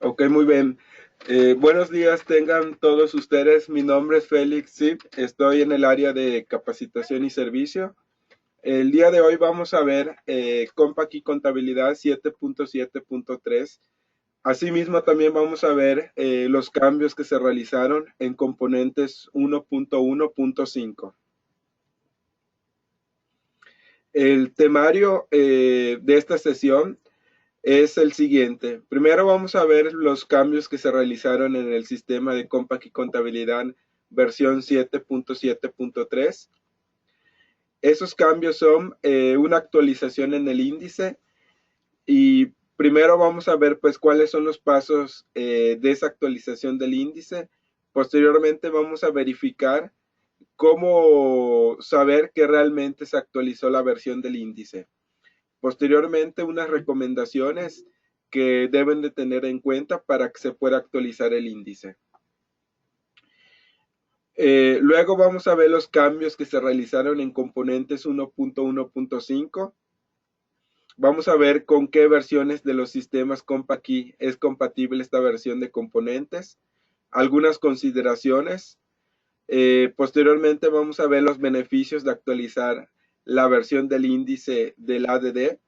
Ok, muy bien. Buenos días, tengan todos ustedes. Mi nombre es Félix Zip. Estoy en el área de capacitación y servicio. El día de hoy vamos a ver Compact y Contabilidad 7.7.3. Asimismo, también vamos a ver los cambios que se realizaron en componentes 1.1.5. El temario de esta sesión es el siguiente. Primero vamos a ver los cambios que se realizaron en el sistema de Compact y Contabilidad versión 7.7.3. Esos cambios son una actualización en el índice y primero vamos a ver pues cuáles son los pasos de esa actualización del índice. Posteriormente vamos a verificar cómo saber que realmente se actualizó la versión del índice. Posteriormente, unas recomendaciones que deben de tener en cuenta para que se pueda actualizar el índice. Luego vamos a ver los cambios que se realizaron en componentes 1.1.5. Vamos a ver con qué versiones de los sistemas CompaKey es compatible esta versión de componentes. Algunas consideraciones. Posteriormente vamos a ver los beneficios de actualizar la versión del índice del ADD.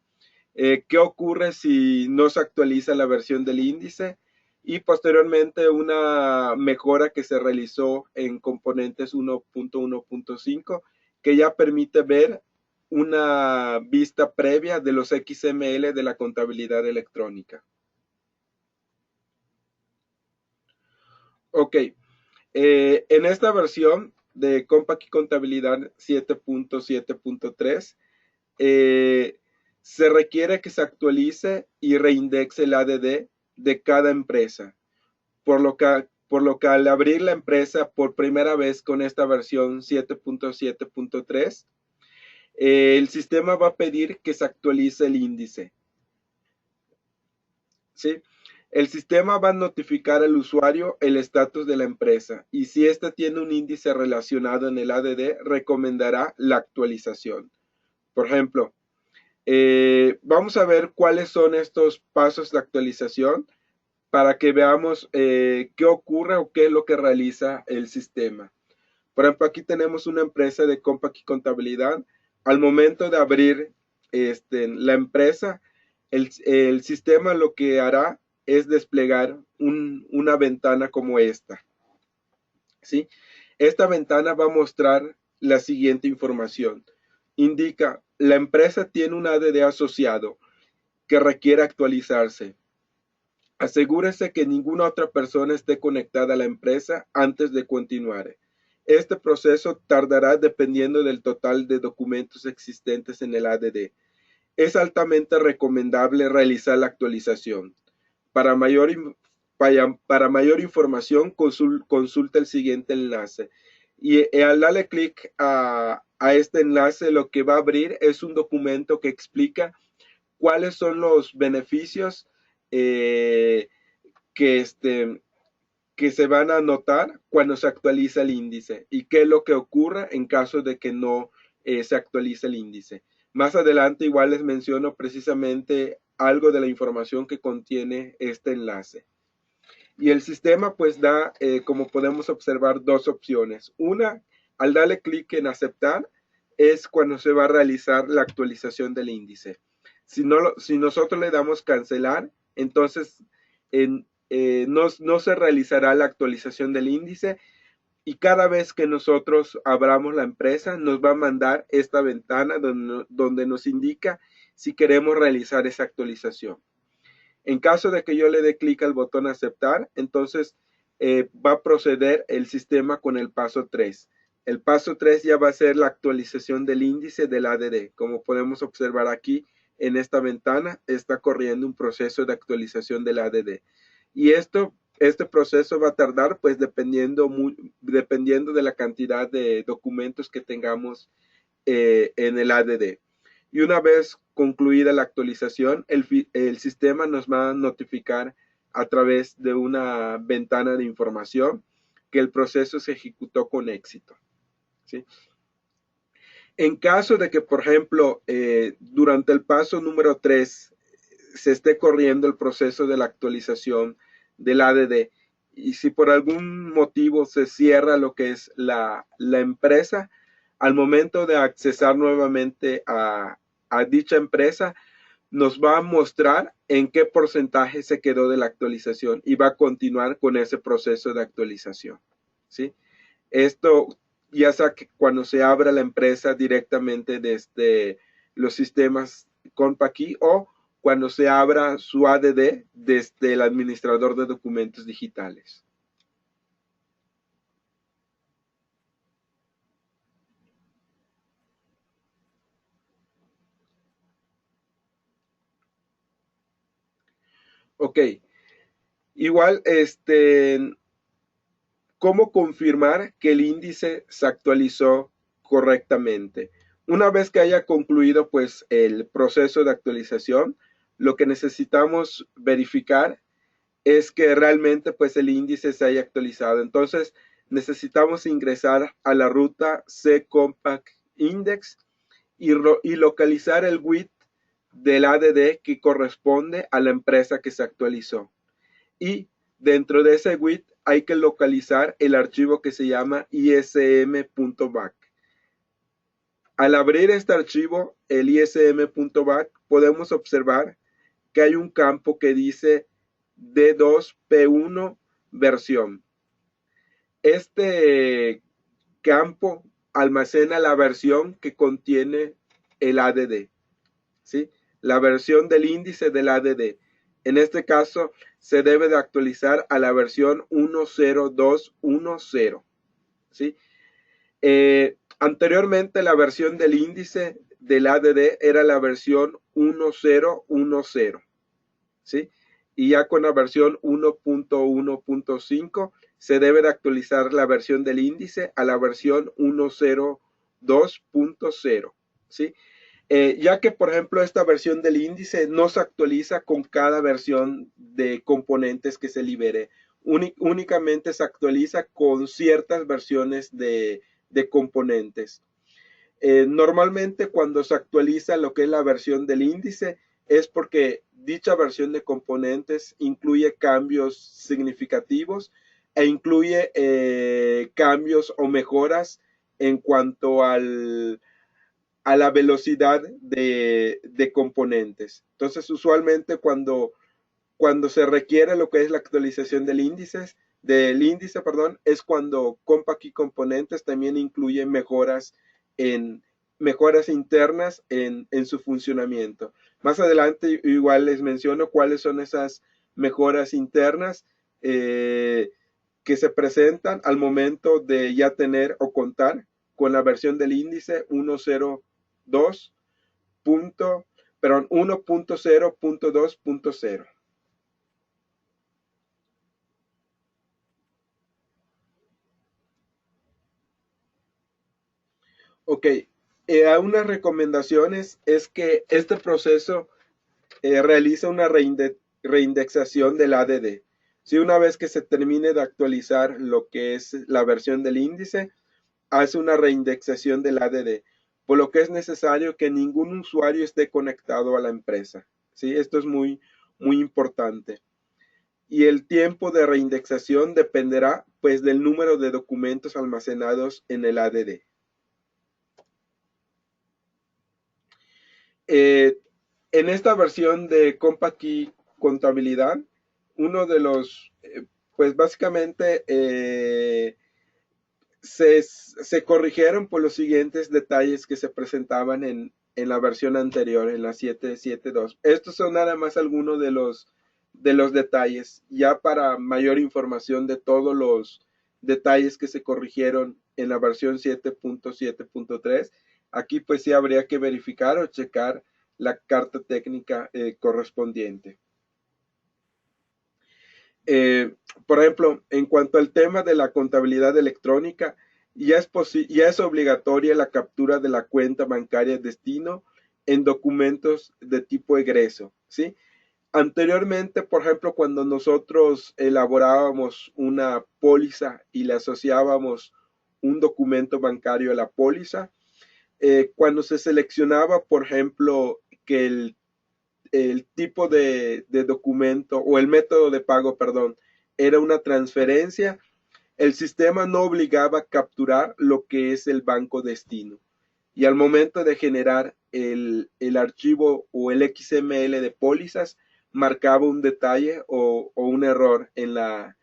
¿Qué ocurre si no se actualiza la versión del índice? Y posteriormente una mejora que se realizó en componentes 1.1.5 que ya permite ver una vista previa de los XML de la contabilidad electrónica. Ok, en esta versión de Compact y Contabilidad 7.7.3 se requiere que se actualice y reindexe el ADD de cada empresa, por lo que al abrir la empresa por primera vez con esta versión 7.7.3, el sistema va a pedir que se actualice el índice. ¿Sí? El sistema va a notificar al usuario el estatus de la empresa y si ésta tiene un índice relacionado en el ADD, recomendará la actualización. Por ejemplo, vamos a ver cuáles son estos pasos de actualización para que veamos qué ocurre o qué es lo que realiza el sistema. Por ejemplo, aquí tenemos una empresa de Compact y Contabilidad. Al momento de abrir la empresa, el sistema lo que hará es desplegar una ventana como esta. ¿Sí? Esta ventana va a mostrar la siguiente información. Indica, la empresa tiene un ADD asociado que requiere actualizarse. Asegúrese que ninguna otra persona esté conectada a la empresa antes de continuar. Este proceso tardará dependiendo del total de documentos existentes en el ADD. Es altamente recomendable realizar la actualización. Para mayor, para mayor información, consulta el siguiente enlace. Y al darle clic a este enlace, lo que va a abrir es un documento que explica cuáles son los beneficios eh, que, que se van a notar cuando se actualiza el índice y qué es lo que ocurre en caso de que no se actualice el índice. Más adelante igual les menciono precisamente algo de la información que contiene este enlace. Y el sistema pues da, como podemos observar, dos opciones. Una, al darle clic en aceptar, es cuando se va a realizar la actualización del índice. Si nosotros le damos cancelar, entonces no se realizará la actualización del índice y cada vez que nosotros abramos la empresa nos va a mandar esta ventana donde nos indica si queremos realizar esa actualización. En caso de que yo le dé clic al botón aceptar, entonces va a proceder el sistema con el paso 3. El paso 3 ya va a ser la actualización del índice del ADD. Como podemos observar aquí en esta ventana, está corriendo un proceso de actualización del ADD. Y este proceso va a tardar pues dependiendo de la cantidad de documentos que tengamos en el ADD. Y una vez concluida la actualización, el sistema nos va a notificar a través de una ventana de información que el proceso se ejecutó con éxito. ¿Sí? En caso de que, por ejemplo, durante el paso número 3 se esté corriendo el proceso de la actualización del ADD. Y si por algún motivo se cierra lo que es la empresa, al momento de accesar nuevamente a dicha empresa, nos va a mostrar en qué porcentaje se quedó de la actualización y va a continuar con ese proceso de actualización, ¿sí? Esto ya sea que cuando se abra la empresa directamente desde los sistemas CompaKey o cuando se abra su ADD desde el administrador de documentos digitales. Ok, igual, ¿cómo confirmar que el índice se actualizó correctamente? Una vez que haya concluido pues el proceso de actualización, lo que necesitamos verificar es que realmente pues el índice se haya actualizado. Entonces necesitamos ingresar a la ruta ccompact index y localizar el WIT del ADD que corresponde a la empresa que se actualizó. Y dentro de ese WIT hay que localizar el archivo que se llama ism.back. Al abrir este archivo, el ism.back, podemos observar que hay un campo que dice D2P1 versión. Este campo almacena la versión que contiene el ADD, ¿sí? La versión del índice del ADD. En este caso, se debe de actualizar a la versión 10210, ¿sí? Anteriormente, la versión del índice del ADD era la versión 1010, ¿sí? Y ya con la versión 1.1.5 se debe de actualizar la versión del índice a la versión 102.0, ¿sí? Ya que, por ejemplo, esta versión del índice no se actualiza con cada versión de componentes que se libere. Únicamente se actualiza con ciertas versiones de componentes. Normalmente cuando se actualiza lo que es la versión del índice es porque dicha versión de componentes incluye cambios significativos e incluye cambios o mejoras en cuanto a la velocidad de componentes. Entonces, usualmente cuando se requiere lo que es la actualización del índice, perdón, es cuando CompaKey Componentes también incluye mejoras internas en su funcionamiento. Más adelante igual les menciono cuáles son esas mejoras internas que se presentan al momento de ya tener o contar con la versión del índice 102. Perdón, 1.0.2.0. Ok, unas recomendaciones es que este proceso realiza una reindexación del ADD. Si una vez que se termine de actualizar lo que es la versión del índice, hace una reindexación del ADD, por lo que es necesario que ningún usuario esté conectado a la empresa. ¿Sí? Esto es muy, muy importante. Y el tiempo de reindexación dependerá pues del número de documentos almacenados en el ADD. Eh, en esta versión de CompaKey Contabilidad, uno de los, pues básicamente se corrigieron por los siguientes detalles que se presentaban en la versión anterior, en la 7.7.2. Estos son nada más algunos de los detalles. Ya para mayor información de todos los detalles que se corrigieron en la versión 7.7.3, aquí pues sí habría que verificar o checar la carta técnica correspondiente. Eh, por ejemplo, en cuanto al tema de la contabilidad electrónica, ya es obligatoria la captura de la cuenta bancaria destino en documentos de tipo egreso, ¿sí? Anteriormente, por ejemplo, cuando nosotros elaborábamos una póliza y le asociábamos un documento bancario a la póliza, cuando se seleccionaba, por ejemplo, que el tipo de documento o el método de pago, perdón, era una transferencia, el sistema no obligaba a capturar lo que es el banco destino. Y al momento de generar el archivo o el XML de pólizas, marcaba un detalle o un error en la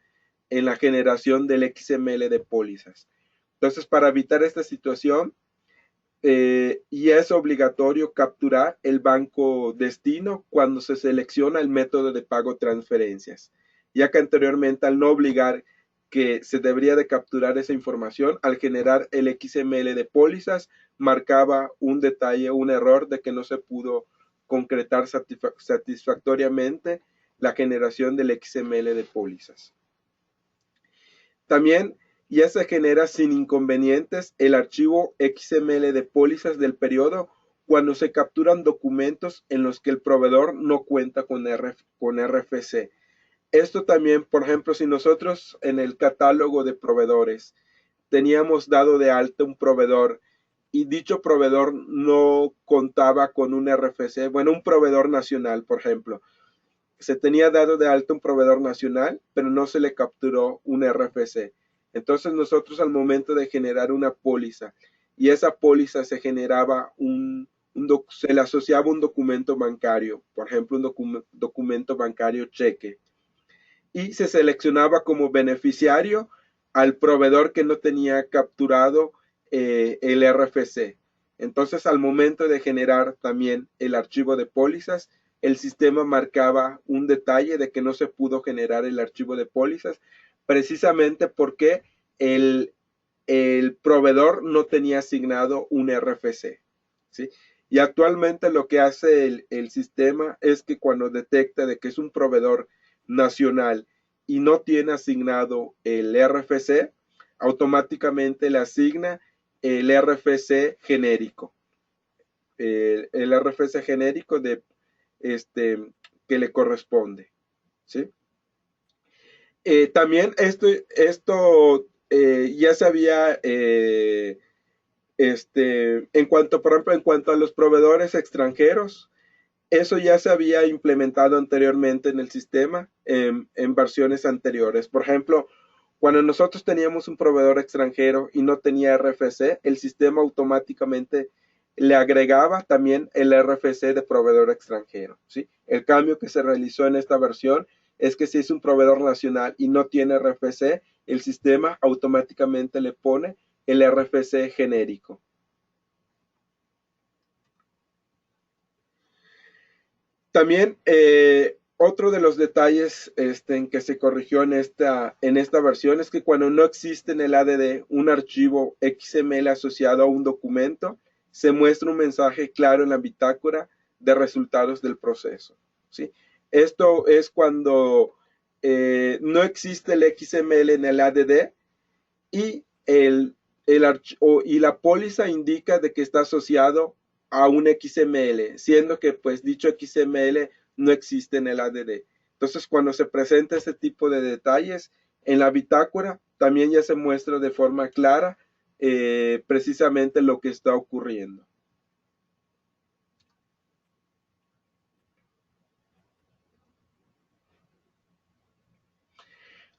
generación del XML de pólizas. Entonces, para evitar esta situación, y es obligatorio capturar el banco destino cuando se selecciona el método de pago transferencias, ya que anteriormente al no obligar que se debería de capturar esa información, al generar el XML de pólizas, marcaba un detalle, un error de que no se pudo concretar satisfactoriamente la generación del XML de pólizas. También ya se genera sin inconvenientes el archivo XML de pólizas del periodo cuando se capturan documentos en los que el proveedor no cuenta con RFC. Esto también, por ejemplo, si nosotros en el catálogo de proveedores teníamos dado de alta un proveedor y dicho proveedor no contaba con un RFC, bueno, un proveedor nacional, por ejemplo, se tenía dado de alta un proveedor nacional, pero no se le capturó un RFC. Entonces nosotros al momento de generar una póliza y esa póliza se generaba se le asociaba un documento bancario, por ejemplo, un documento bancario cheque, y se seleccionaba como beneficiario al proveedor que no tenía capturado el RFC. Entonces, al momento de generar también el archivo de pólizas, el sistema marcaba un detalle de que no se pudo generar el archivo de pólizas, precisamente porque el proveedor no tenía asignado un RFC, ¿sí? Y actualmente lo que hace el sistema es que cuando detecta de que es un proveedor nacional y no tiene asignado el RFC, automáticamente le asigna el RFC genérico. El RFC genérico que le corresponde, ¿sí? También esto ya se había, en cuanto, por ejemplo, en cuanto a los proveedores extranjeros, eso ya se había implementado anteriormente en el sistema en versiones anteriores. Por ejemplo, cuando nosotros teníamos un proveedor extranjero y no tenía RFC, el sistema automáticamente le agregaba también el RFC de proveedor extranjero, ¿sí? El cambio que se realizó en esta versión es que si es un proveedor nacional y no tiene RFC, el sistema automáticamente le pone el RFC genérico. También otro de los detalles en que se corrigió en esta versión es que cuando no existe en el ADD un archivo XML asociado a un documento, se muestra un mensaje claro en la bitácora de resultados del proceso, ¿sí? Esto es cuando no existe el XML en el ADD y y la póliza indica de que está asociado a un XML, siendo que pues dicho XML no existe en el ADD. Entonces, cuando se presenta este tipo de detalles en la bitácora, también ya se muestra de forma clara precisamente lo que está ocurriendo.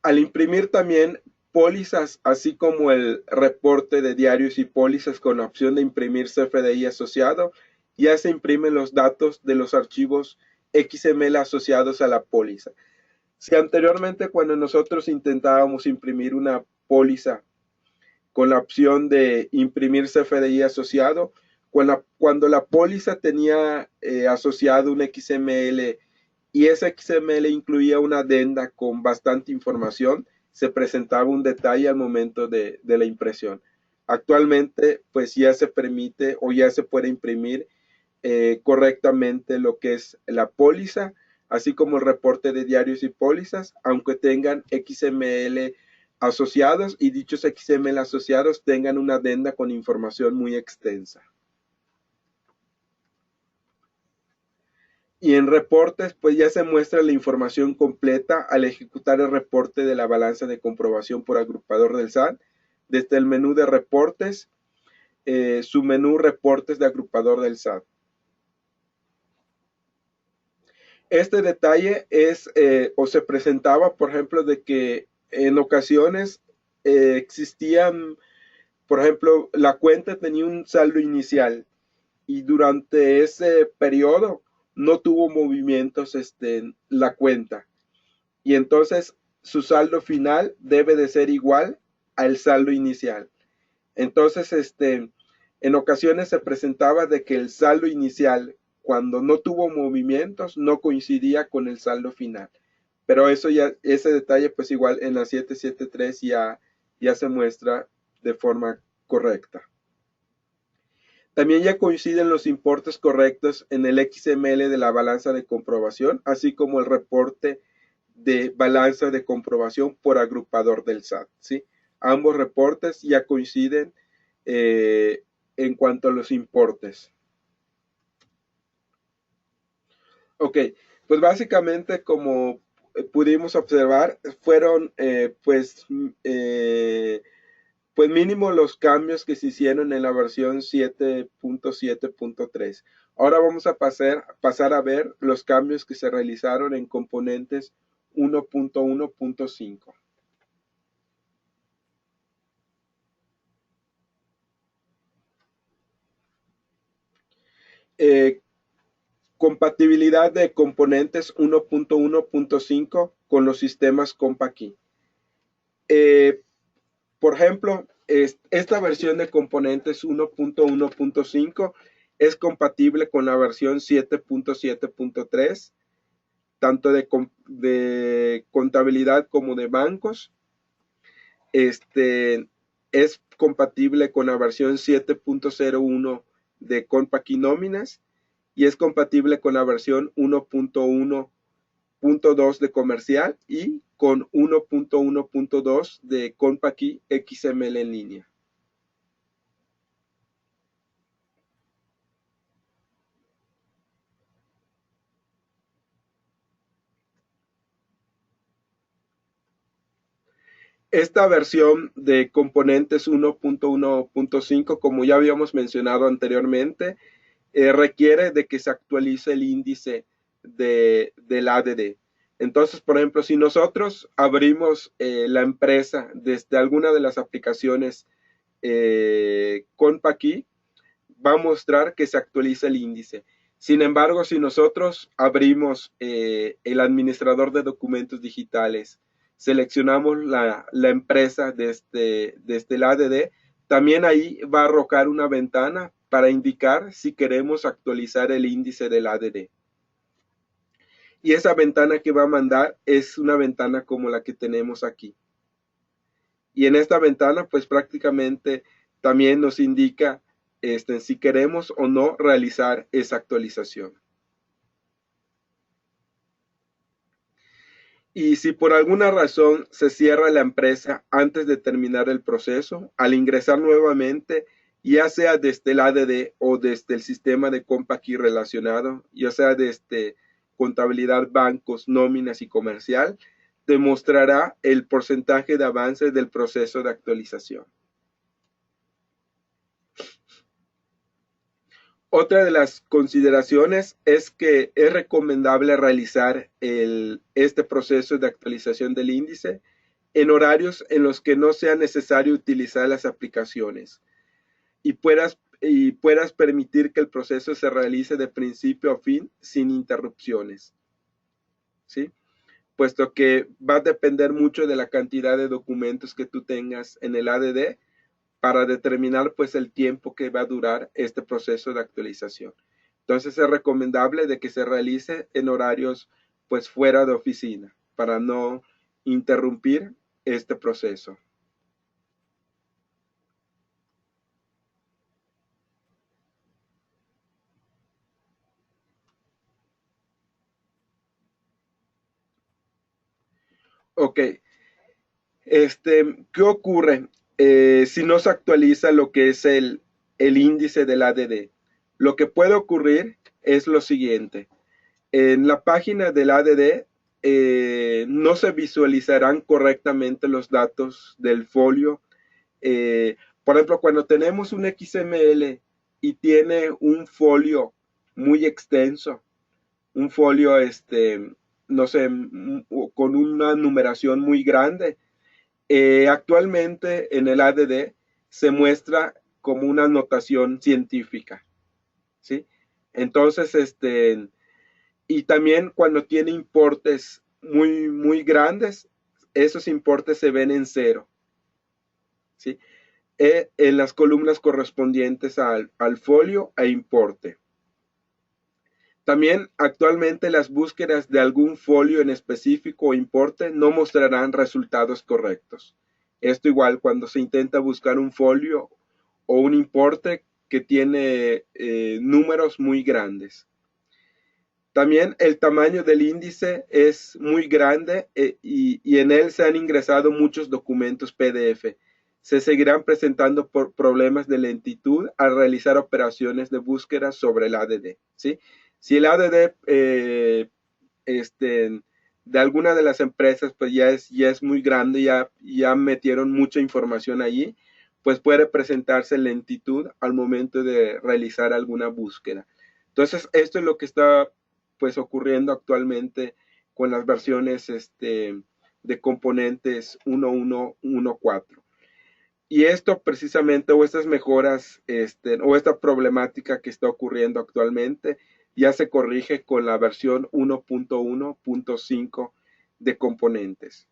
Al imprimir también pólizas, así como el reporte de diarios y pólizas con la opción de imprimir CFDI asociado, ya se imprimen los datos de los archivos XML asociados a la póliza. Si anteriormente cuando nosotros intentábamos imprimir una póliza con la opción de imprimir CFDI asociado, cuando la póliza tenía asociado un XML y ese XML incluía una adenda con bastante información, se presentaba un detalle al momento de la impresión. Actualmente, pues ya se permite o ya se puede imprimir correctamente lo que es la póliza, así como el reporte de diarios y pólizas, aunque tengan XML asociados y dichos XML asociados tengan una adenda con información muy extensa. Y en reportes, pues ya se muestra la información completa al ejecutar el reporte de la balanza de comprobación por agrupador del SAT. Desde el menú de reportes, su menú reportes de agrupador del SAT. Este detalle es o se presentaba, por ejemplo, de que en ocasiones existían, por ejemplo, la cuenta tenía un saldo inicial y durante ese periodo no tuvo movimientos la cuenta. Y entonces su saldo final debe de ser igual al saldo inicial. Entonces, en ocasiones se presentaba de que el saldo inicial, cuando no tuvo movimientos, no coincidía con el saldo final. Pero eso ya, ese detalle, pues igual en la 773 ya se muestra de forma correcta. También ya coinciden los importes correctos en el XML de la balanza de comprobación, así como el reporte de balanza de comprobación por agrupador del SAT, ¿sí? Ambos reportes ya coinciden en cuanto a los importes. Ok, pues básicamente como pudimos observar, fueron pues mínimo los cambios que se hicieron en la versión 7.7.3. Ahora vamos a pasar a ver los cambios que se realizaron en componentes 1.1.5. Eh, compatibilidad de componentes 1.1.5 con los sistemas CompaKey. Eh, por ejemplo, esta versión de componentes 1.1.5 es compatible con la versión 7.7.3, tanto de contabilidad como de bancos. Es compatible con la versión 7.01 de CompaKey Nóminas y es compatible con la versión 1.1.2 de comercial y con 1.1.2 de CompaKey XML en línea. Esta versión de componentes 1.1.5, como ya habíamos mencionado anteriormente, requiere de que se actualice el índice del ADD. Entonces, por ejemplo, si nosotros abrimos la empresa desde alguna de las aplicaciones CompaKey, va a mostrar que se actualiza el índice. Sin embargo, si nosotros abrimos el administrador de documentos digitales, seleccionamos la empresa desde el ADD, también ahí va a arrojar una ventana para indicar si queremos actualizar el índice del ADD. Y esa ventana que va a mandar es una ventana como la que tenemos aquí. Y en esta ventana, pues prácticamente también nos indica si queremos o no realizar esa actualización. Y si por alguna razón se cierra la empresa antes de terminar el proceso, al ingresar nuevamente, ya sea desde el ADD o desde el sistema de CompaKey relacionado, ya sea desde contabilidad, bancos, nóminas y comercial, te mostrará el porcentaje de avance del proceso de actualización. Otra de las consideraciones es que es recomendable realizar este proceso de actualización del índice en horarios en los que no sea necesario utilizar las aplicaciones y puedas permitir que el proceso se realice de principio a fin sin interrupciones, ¿sí? Puesto que va a depender mucho de la cantidad de documentos que tú tengas en el ADD para determinar pues el tiempo que va a durar este proceso de actualización. Entonces es recomendable de que se realice en horarios pues fuera de oficina para no interrumpir este proceso. Ok, ¿qué ocurre si no se actualiza lo que es el índice del ADD? Lo que puede ocurrir es lo siguiente. En la página del ADD no se visualizarán correctamente los datos del folio. Por ejemplo, cuando tenemos un XML y tiene un folio muy extenso, un folio, no sé, con una numeración muy grande. Actualmente en el ADD se muestra como una notación científica, ¿sí? Entonces, y también cuando tiene importes muy grandes, esos importes se ven en cero, ¿sí? En las columnas correspondientes al folio e importe. También actualmente las búsquedas de algún folio en específico o importe no mostrarán resultados correctos. Esto igual cuando se intenta buscar un folio o un importe que tiene números muy grandes. También el tamaño del índice es muy grande y en él se han ingresado muchos documentos PDF. Se seguirán presentando por problemas de lentitud al realizar operaciones de búsqueda sobre el ADD, ¿sí? Si el ADD de alguna de las empresas pues ya es muy grande, ya metieron mucha información allí, pues puede presentarse lentitud al momento de realizar alguna búsqueda. Entonces, esto es lo que está pues ocurriendo actualmente con las versiones de componentes 1.1.1.4. Y esto precisamente, o estas mejoras, o esta problemática que está ocurriendo actualmente, ya se corrige con la versión 1.1.5 de componentes,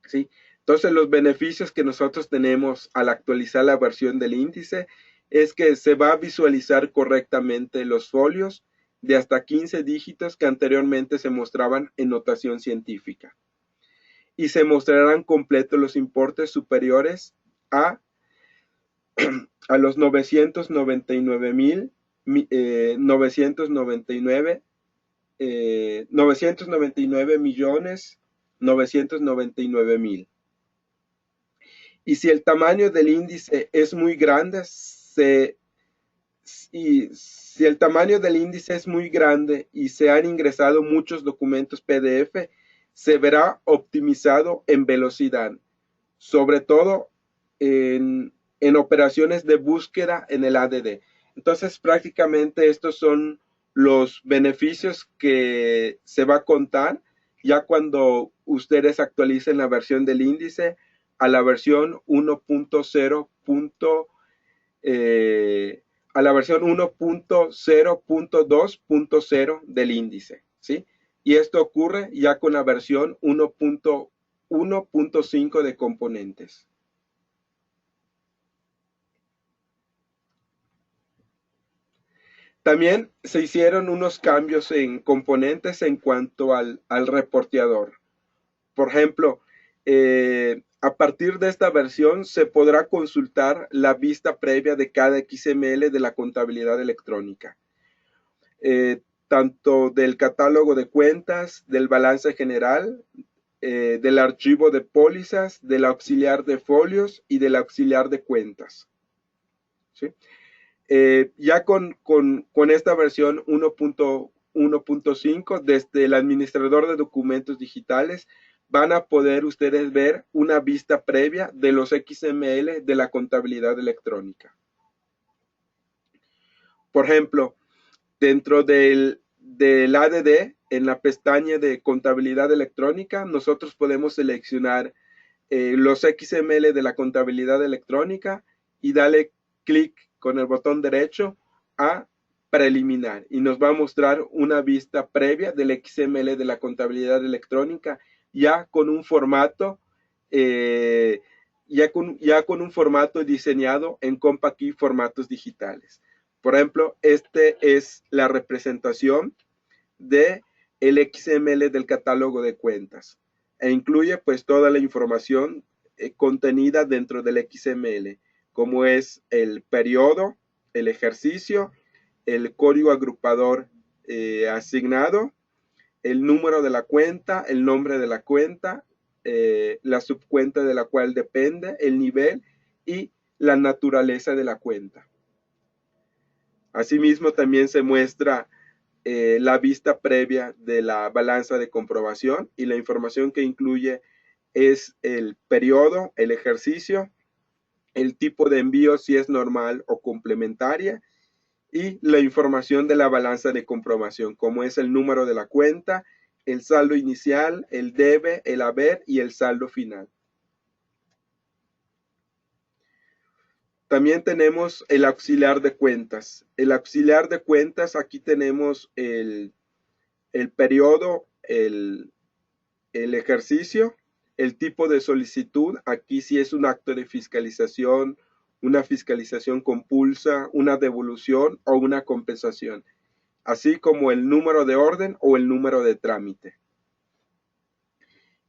¿sí? Entonces, los beneficios que nosotros tenemos al actualizar la versión del índice es que se va a visualizar correctamente los folios de hasta 15 dígitos que anteriormente se mostraban en notación científica. Y se mostrarán completos los importes superiores a, a los 999 millones 999 mil. Y si el tamaño del índice es muy grande, si el tamaño del índice es muy grande y se han ingresado muchos documentos PDF, se verá optimizado en velocidad, sobre todo en operaciones de búsqueda en el ADD. Entonces, prácticamente estos son los beneficios que se va a contar ya cuando ustedes actualicen la versión del índice a la versión 1.0. A la versión 1.0.2.0 del índice, ¿sí? Y esto ocurre ya con la versión 1.1.5 de componentes. También se hicieron unos cambios en componentes en cuanto al reporteador. Por ejemplo, a partir de esta versión se podrá consultar la vista previa de cada XML de la contabilidad electrónica, tanto del catálogo de cuentas, del balance general, del archivo de pólizas, del auxiliar de folios y del auxiliar de cuentas, ¿sí? Ya con esta versión 1.1.5, desde el administrador de documentos digitales, van a poder ustedes ver una vista previa de los XML de la contabilidad electrónica. Por ejemplo, dentro del ADD, en la pestaña de contabilidad electrónica, nosotros podemos seleccionar los XML de la contabilidad electrónica y darle clic con el botón derecho a preliminar y nos va a mostrar una vista previa del XML de la contabilidad electrónica ya con un formato ya con un formato diseñado en CompaKey formatos digitales. Por ejemplo, este es la representación de el XML del catálogo de cuentas e incluye pues toda la información contenida dentro del XML, como es el periodo, el ejercicio, el código agrupador asignado, el número de la cuenta, el nombre de la cuenta, la subcuenta de la cual depende, el nivel y la naturaleza de la cuenta. Asimismo, también se muestra la vista previa de la balanza de comprobación y la información que incluye es el periodo, el ejercicio, el tipo de envío si es normal o complementaria y la información de la balanza de comprobación, como es el número de la cuenta, el saldo inicial, el debe, el haber y el saldo final. También tenemos el auxiliar de cuentas. El auxiliar de cuentas, aquí tenemos el periodo, el ejercicio, el tipo de solicitud. Aquí sí es un acto de fiscalización, una fiscalización compulsa, una devolución o una compensación, así como el número de orden o el número de trámite.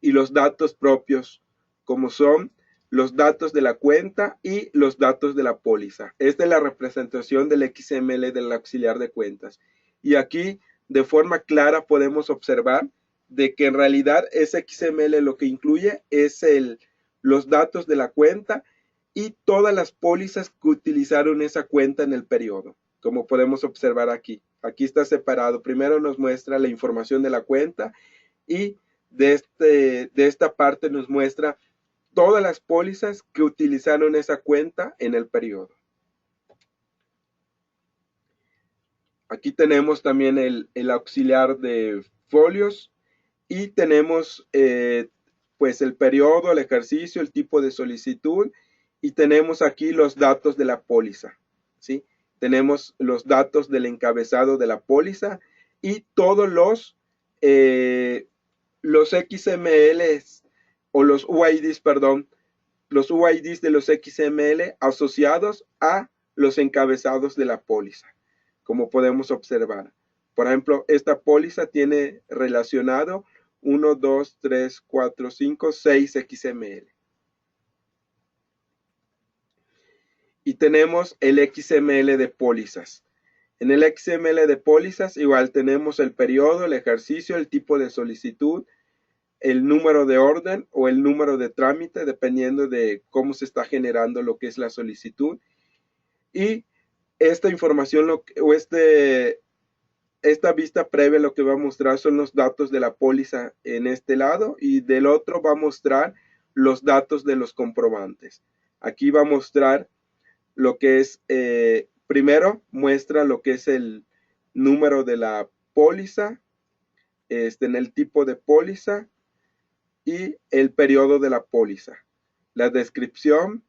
Y los datos propios, como son los datos de la cuenta y los datos de la póliza. Esta es la representación del XML del auxiliar de cuentas. Y aquí, de forma clara, podemos observar de que en realidad ese XML lo que incluye es los datos de la cuenta y todas las pólizas que utilizaron esa cuenta en el periodo, como podemos observar aquí. Aquí está separado. Primero nos muestra la información de la cuenta y de esta parte nos muestra todas las pólizas que utilizaron esa cuenta en el periodo. Aquí tenemos también el auxiliar de folios y tenemos pues el periodo, el ejercicio, el tipo de solicitud y tenemos aquí los datos de la póliza, ¿sí? Tenemos los datos del encabezado de la póliza y todos los XMLs o los UIDs, perdón, los UIDs de los XML asociados a los encabezados de la póliza, como podemos observar. Por ejemplo, esta póliza tiene relacionado 1, 2, 3, 4, 5, 6 XML. Y tenemos el XML de pólizas. En el XML de pólizas igual tenemos el periodo, el ejercicio, el tipo de solicitud, el número de orden o el número de trámite, dependiendo de cómo se está generando lo que es la solicitud. Y esta información esta vista previa lo que va a mostrar son los datos de la póliza en este lado y del otro va a mostrar los datos de los comprobantes. Aquí va a mostrar lo que es, primero muestra lo que es el número de la póliza, en el tipo de póliza y el periodo de la póliza, la descripción,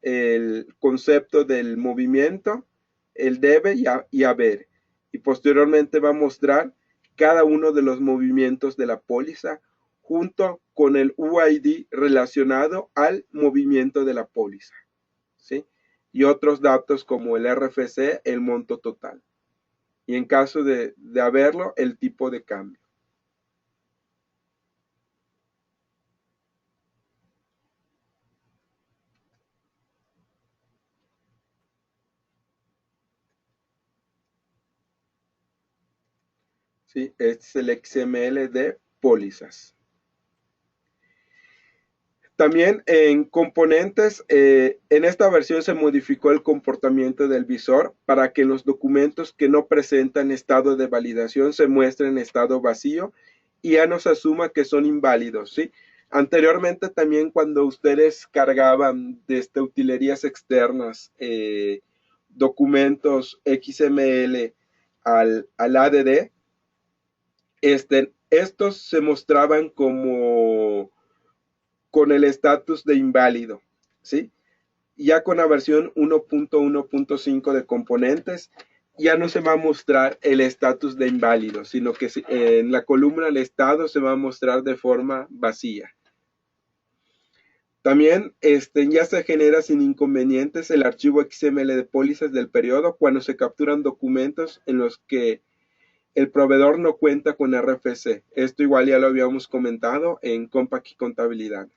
el concepto del movimiento, el debe y haber. Y posteriormente va a mostrar cada uno de los movimientos de la póliza junto con el UID relacionado al movimiento de la póliza, ¿sí? Y otros datos como el RFC, el monto total. Y en caso de haberlo, el tipo de cambio. ¿Sí? Este es el XML de pólizas. También en componentes, en esta versión se modificó el comportamiento del visor para que los documentos que no presentan estado de validación se muestren en estado vacío y ya no se asuma que son inválidos, ¿sí? Anteriormente también cuando ustedes cargaban desde utilerías externas documentos XML al ADD, estos se mostraban como con el estatus de inválido, ¿sí? Ya con la versión 1.1.5 de componentes, ya no se va a mostrar el estatus de inválido, sino que en la columna del estado se va a mostrar de forma vacía. También ya se genera sin inconvenientes el archivo XML de pólizas del periodo cuando se capturan documentos en los que el proveedor no cuenta con RFC. Esto igual ya lo habíamos comentado en Compact y Contabilidad.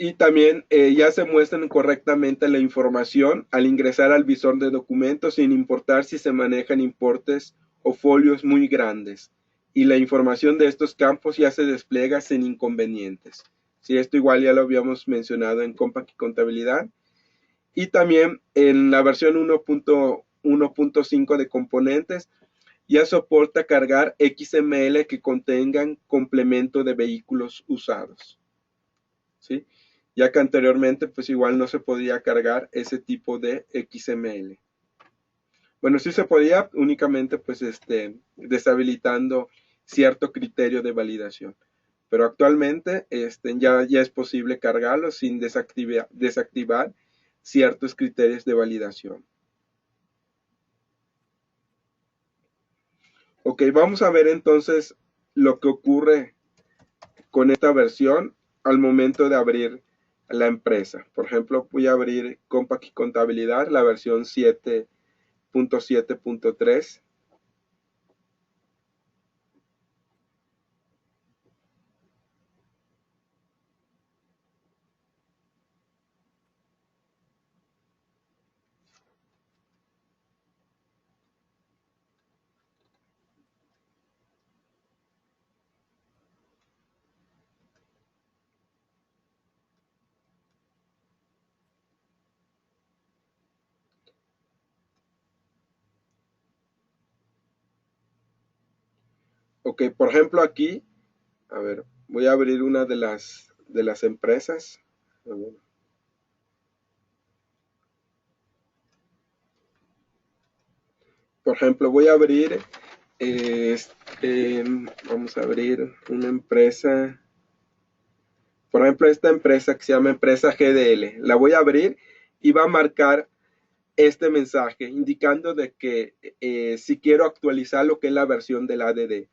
Y también ya se muestran correctamente la información al ingresar al visor de documentos sin importar si se manejan importes o folios muy grandes. Y la información de estos campos ya se despliega sin inconvenientes. Sí, esto igual ya lo habíamos mencionado en Compact y Contabilidad. Y también en la versión 1.1.5 de componentes ya soporta cargar XML que contengan complemento de vehículos usados, ¿sí? ya que anteriormente pues igual no se podía cargar ese tipo de XML. Bueno, sí se podía únicamente pues deshabilitando cierto criterio de validación. Pero actualmente ya es posible cargarlo sin desactivar ciertos criterios de validación. Ok, vamos a ver entonces lo que ocurre con esta versión al momento de abrir la empresa. Por ejemplo, voy a abrir Compact y Contabilidad, la versión 7.7.3. Ok, por ejemplo aquí, a ver, voy a abrir una de las empresas. A ver. Por ejemplo, voy a abrir, vamos a abrir una empresa. Por ejemplo, esta empresa que se llama empresa GDL, la voy a abrir y va a marcar este mensaje indicando de que si quiero actualizar lo que es la versión del ADD.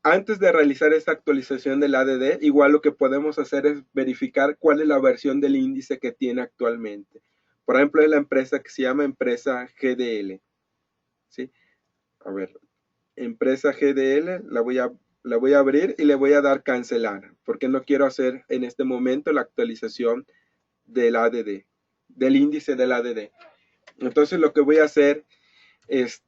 Antes de realizar esta actualización del ADD, igual lo que podemos hacer es verificar cuál es la versión del índice que tiene actualmente. Por ejemplo, es la empresa que se llama empresa GDL. ¿Sí? A ver, empresa GDL, la voy a abrir y le voy a dar cancelar, porque no quiero hacer en este momento la actualización del ADD, del índice del ADD. Entonces lo que voy a hacer es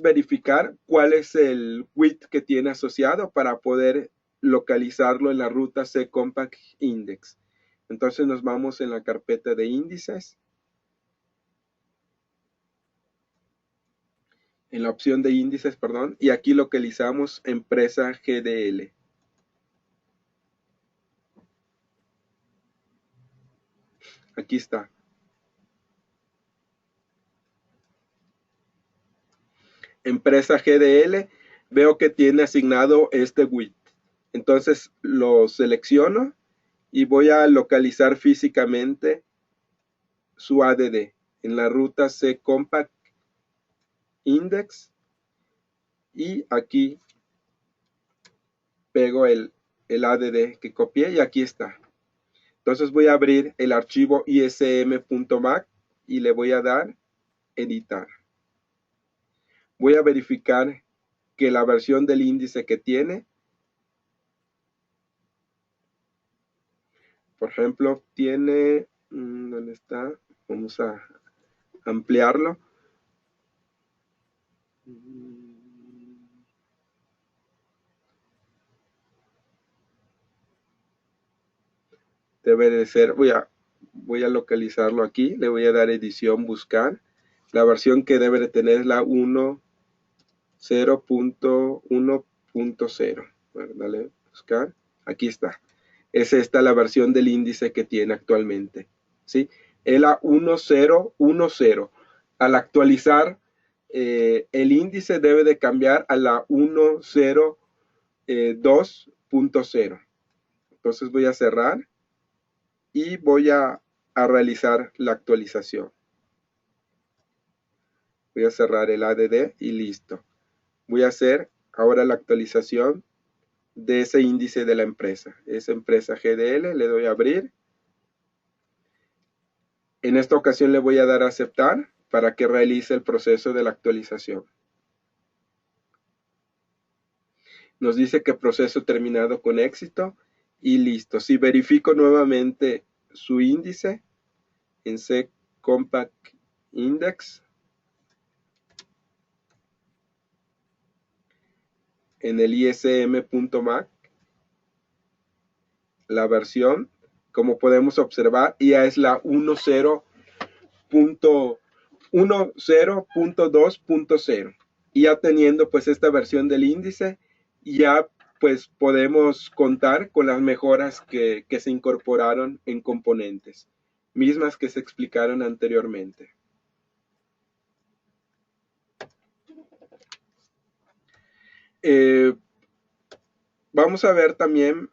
verificar cuál es el WIT que tiene asociado para poder localizarlo en la ruta C Compact Index. Entonces nos vamos en la carpeta de índices, en la opción de índices, perdón, y aquí localizamos empresa GDL. Aquí está. Empresa GDL, veo que tiene asignado este WIT. Entonces lo selecciono y voy a localizar físicamente su ADD en la ruta C Compact Index y aquí pego el ADD que copié y aquí está. Entonces voy a abrir el archivo ism.mac y le voy a dar editar. Voy a verificar que la versión del índice que tiene, por ejemplo, tiene, ¿dónde está? Vamos a ampliarlo. Debe de ser, voy a localizarlo aquí, le voy a dar edición, buscar. La versión que debe de tener es la 1.0.1.0. Bueno, dale, buscar. Aquí está. Es esta la versión del índice que tiene actualmente. ¿Sí? Es la 1.0.1.0. Al actualizar, el índice debe de cambiar a la 1.0.2.0. Entonces voy a cerrar y voy a realizar la actualización. Voy a cerrar el ADD y listo. Voy a hacer ahora la actualización de ese índice de la empresa. Esa empresa GDL, le doy a abrir. En esta ocasión le voy a dar a aceptar para que realice el proceso de la actualización. Nos dice que proceso terminado con éxito y listo. Si verifico nuevamente su índice en C Compact Index, en el ism.mac, la versión, como podemos observar, ya es la 10.2.0. Y ya teniendo pues esta versión del índice, ya pues podemos contar con las mejoras que se incorporaron en componentes, mismas que se explicaron anteriormente. Vamos a ver también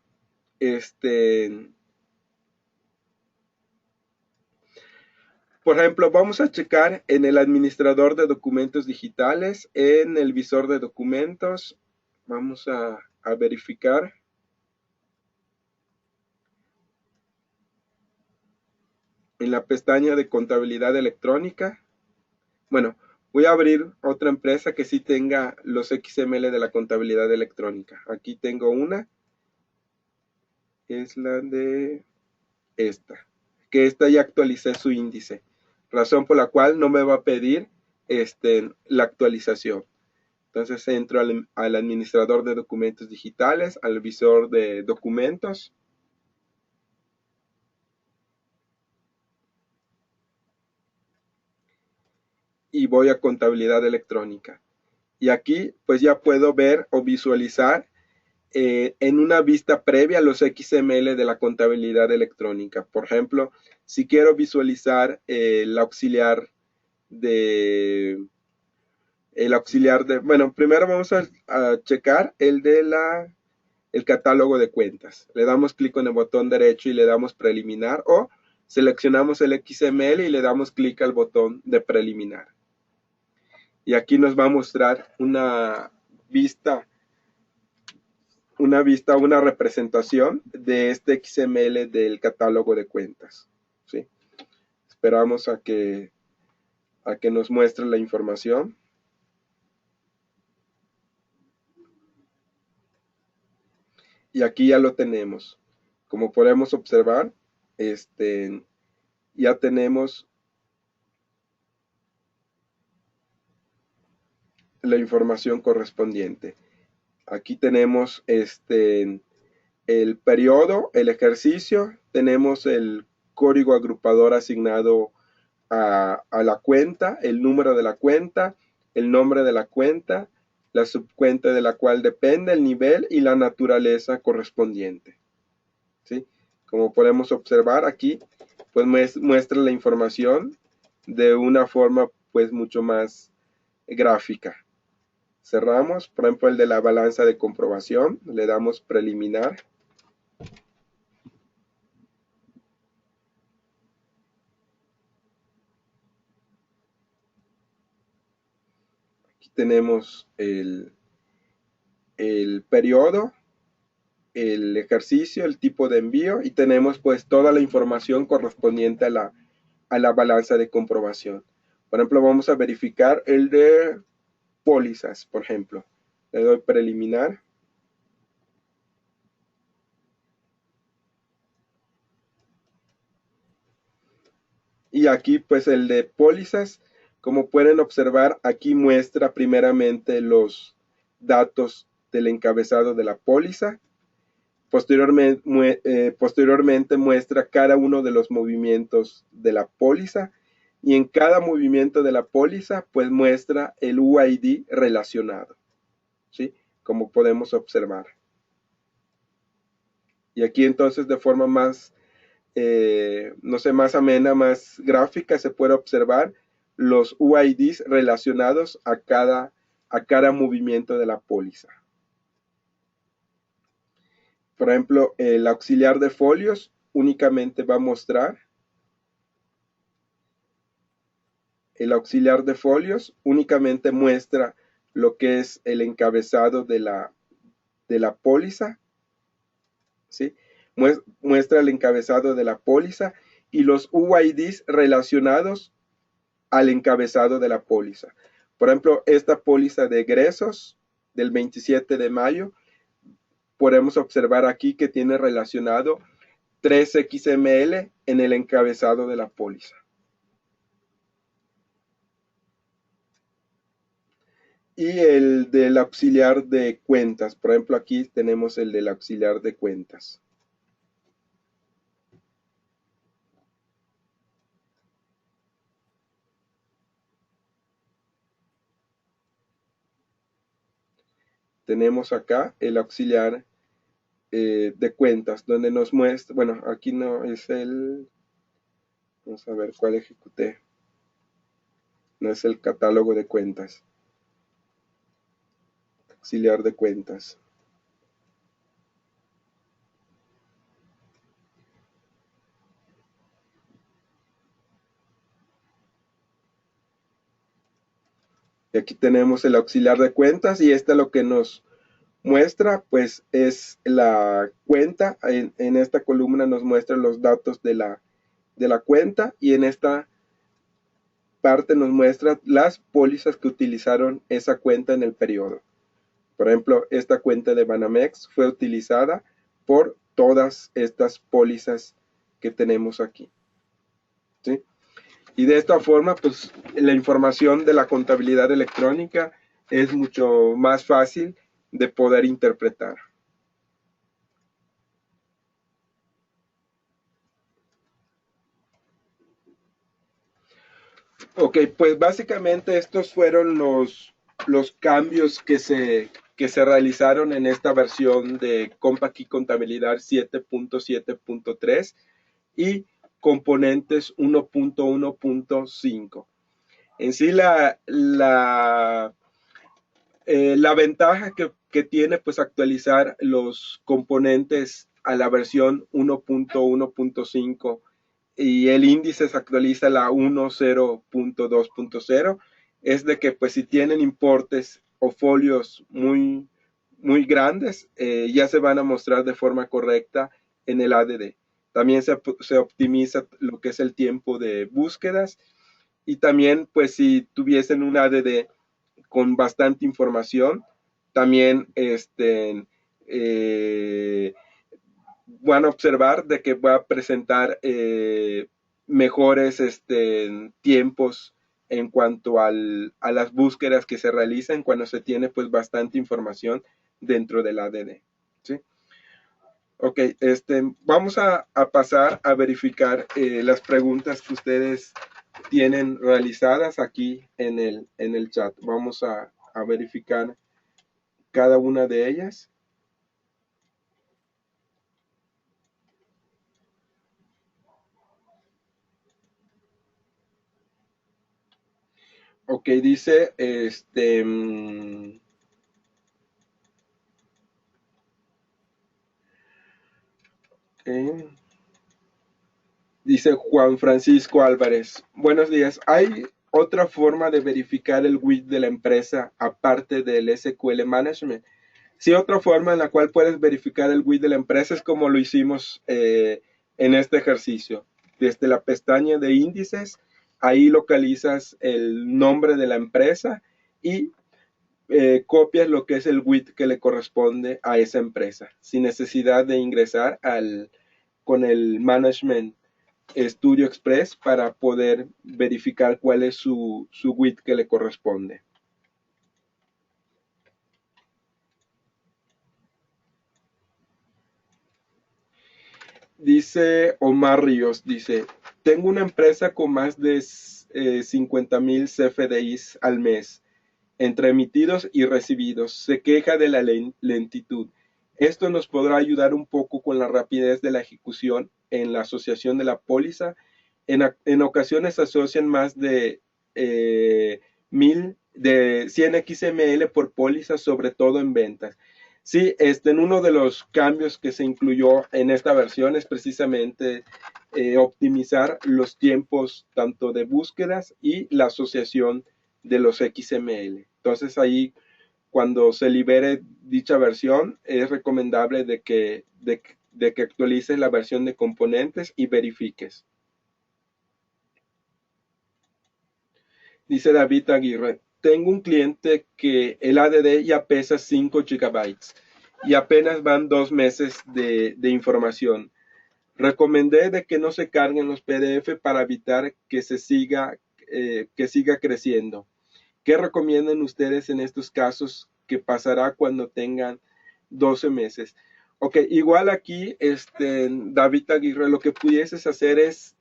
por ejemplo, vamos a checar en el administrador de documentos digitales, en el visor de documentos, vamos a verificar. En la pestaña de contabilidad electrónica, bueno, voy a abrir otra empresa que sí tenga los XML de la contabilidad electrónica. Aquí tengo una, es la de esta, que esta ya actualicé su índice, razón por la cual no me va a pedir la actualización. Entonces entro al administrador de documentos digitales, al visor de documentos. Y voy a contabilidad electrónica. Y aquí pues ya puedo ver o visualizar en una vista previa los XML de la contabilidad electrónica. Por ejemplo, si quiero visualizar el auxiliar de bueno, primero vamos a checar el catálogo de cuentas. Le damos clic en el botón derecho y le damos preliminar, o seleccionamos el XML y le damos clic al botón de preliminar. Y aquí nos va a mostrar una representación de este XML del catálogo de cuentas. ¿Sí? Esperamos a que nos muestre la información. Y aquí ya lo tenemos. Como podemos observar, ya tenemos la información correspondiente. Aquí tenemos el periodo, el ejercicio, tenemos el código agrupador asignado a la cuenta, el número de la cuenta, el nombre de la cuenta, la subcuenta de la cual depende, el nivel y la naturaleza correspondiente. ¿Sí? Como podemos observar aquí, pues muestra la información de una forma pues mucho más gráfica. Cerramos, por ejemplo, el de la balanza de comprobación, le damos preliminar. Aquí tenemos el periodo, el ejercicio, el tipo de envío y tenemos pues toda la información correspondiente a la balanza de comprobación. Por ejemplo, vamos a verificar el de pólizas, por ejemplo. Le doy preliminar. Y aquí pues el de pólizas, como pueden observar, aquí muestra primeramente los datos del encabezado de la póliza. Posteriormente muestra cada uno de los movimientos de la póliza y en cada movimiento de la póliza pues muestra el UID relacionado, ¿sí? Como podemos observar. Y aquí entonces de forma más, no sé, más amena, más gráfica, se puede observar los UIDs relacionados a cada movimiento de la póliza. Por ejemplo, el auxiliar de folios únicamente va a mostrar el auxiliar de folios únicamente muestra lo que es el encabezado de la póliza, ¿sí? Muestra el encabezado de la póliza y los UIDs relacionados al encabezado de la póliza. Por ejemplo, esta póliza de egresos del 27 de mayo, podemos observar aquí que tiene relacionado 3XML en el encabezado de la póliza. Y el del auxiliar de cuentas. Por ejemplo, aquí tenemos el del auxiliar de cuentas. tenemos acá el auxiliar de cuentas, donde nos muestra, bueno, aquí no es vamos a ver cuál ejecuté, no es el catálogo de cuentas, auxiliar de cuentas. Y aquí tenemos el auxiliar de cuentas y lo que nos muestra pues es la cuenta. En esta columna nos muestra los datos de la cuenta y en esta parte nos muestra las pólizas que utilizaron esa cuenta en el periodo. Por ejemplo, esta cuenta de Banamex fue utilizada por todas estas pólizas que tenemos aquí, ¿sí? Y de esta forma, pues la información de la contabilidad electrónica es mucho más fácil de poder interpretar. Ok, pues básicamente estos fueron los cambios que se realizaron en esta versión de CompaKey Contabilidad 7.7.3 y componentes 1.1.5. En sí, la ventaja que tiene pues actualizar los componentes a la versión 1.1.5 y el índice se actualiza a la 10.2.0 es de que pues si tienen importes o folios muy grandes, ya se van a mostrar de forma correcta en el ADD. También se optimiza lo que es el tiempo de búsquedas y también pues si tuviesen un ADD con bastante información, también van a observar de que va a presentar mejores tiempos en cuanto a las búsquedas que se realizan cuando se tiene pues bastante información dentro del ADD, ¿sí? Ok, vamos a pasar a verificar las preguntas que ustedes tienen realizadas aquí en el chat. Vamos a verificar cada una de ellas. Ok, dice, dice Juan Francisco Álvarez. Buenos días. ¿Hay otra forma de verificar el WIT de la empresa aparte del SQL Management? Sí, otra forma en la cual puedes verificar el WIT de la empresa es como lo hicimos en este ejercicio. Desde la pestaña de índices, ahí localizas el nombre de la empresa y copias lo que es el WIT que le corresponde a esa empresa, sin necesidad de ingresar con el Management Studio Express para poder verificar cuál es su WIT que le corresponde. Dice Omar Ríos, dice, tengo una empresa con más de 50,000 CFDIs al mes, entre emitidos y recibidos. Se queja de la lentitud. Esto nos podrá ayudar un poco con la rapidez de la ejecución en la asociación de la póliza. En ocasiones asocian más de 100 XML por póliza, sobre todo en ventas. Sí, en uno de los cambios que se incluyó en esta versión es precisamente optimizar los tiempos tanto de búsquedas y la asociación de los XML. Entonces ahí, cuando se libere dicha versión, es recomendable de que actualices la versión de componentes y verifiques. Dice David Aguirre, tengo un cliente que el ADD ya pesa 5 gigabytes y apenas van 2 meses de información. Recomendé de que no se carguen los PDF para evitar que siga creciendo. ¿Qué recomiendan ustedes en estos casos que pasará cuando tengan 12 meses? Ok, igual aquí, David Aguirre, lo que pudieses hacer es,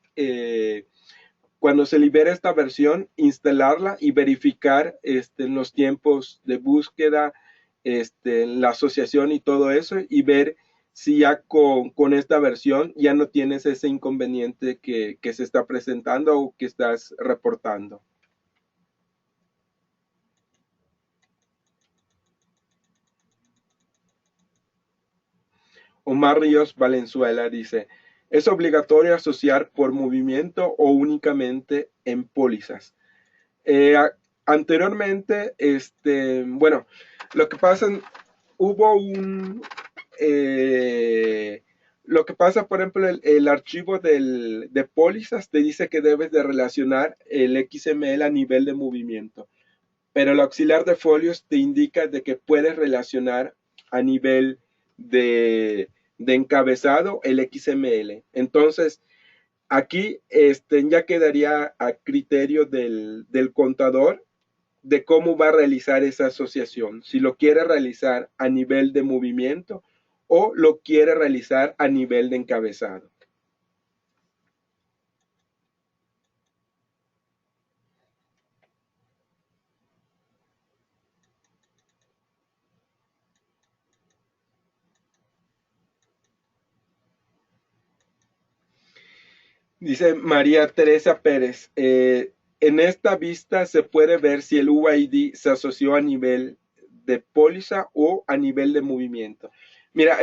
cuando se libere esta versión, instalarla y verificar los tiempos de búsqueda la asociación y todo eso, y ver si ya con esta versión ya no tienes ese inconveniente que se está presentando o que estás reportando. Omar Ríos Valenzuela dice, ¿es obligatorio asociar por movimiento o únicamente en pólizas? Eh, Anteriormente, bueno, lo que pasa, hubo un, lo que pasa, por ejemplo, el archivo de pólizas te dice que debes de relacionar el XML a nivel de movimiento, pero el auxiliar de folios te indica de que puedes relacionar a nivel de encabezado el XML. Entonces, aquí ya quedaría a criterio del contador de cómo va a realizar esa asociación, si lo quiere realizar a nivel de movimiento o lo quiere realizar a nivel de encabezado. Dice María Teresa Pérez, en esta vista se puede ver si el UID se asoció a nivel de póliza o a nivel de movimiento. Mira,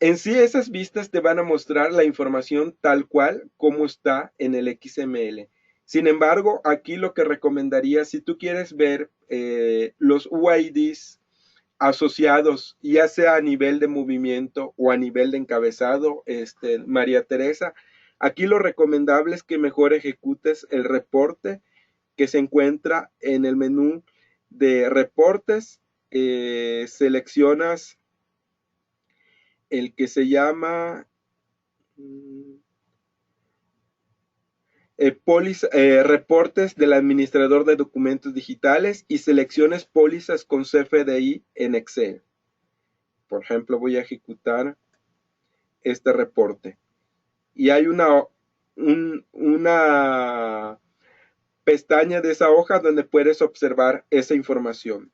en sí esas vistas te van a mostrar la información tal cual como está en el XML. Sin embargo, aquí lo que recomendaría, si tú quieres ver los UIDs asociados, ya sea a nivel de movimiento o a nivel de encabezado, María Teresa, aquí lo recomendable es que mejor ejecutes el reporte que se encuentra en el menú de reportes, seleccionas el que se llama reportes del administrador de documentos digitales y selecciones pólizas con CFDI en Excel. Por ejemplo, voy a ejecutar este reporte. Y hay una pestaña de esa hoja donde puedes observar esa información.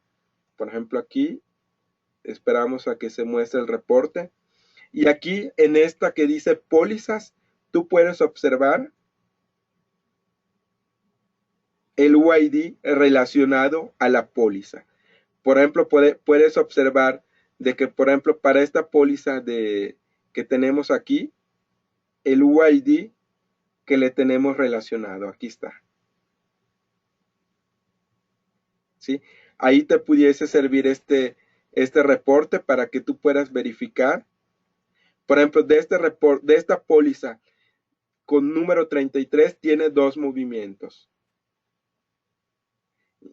Por ejemplo, aquí esperamos a que se muestre el reporte. Y aquí en esta que dice pólizas, tú puedes observar el UID relacionado a la póliza. Por ejemplo, puedes observar de que, por ejemplo, para esta póliza que tenemos aquí, el UID que le tenemos relacionado, aquí está. ¿Sí? Ahí te pudiese servir este reporte para que tú puedas verificar. Por ejemplo, de esta póliza con número 33 tiene dos movimientos.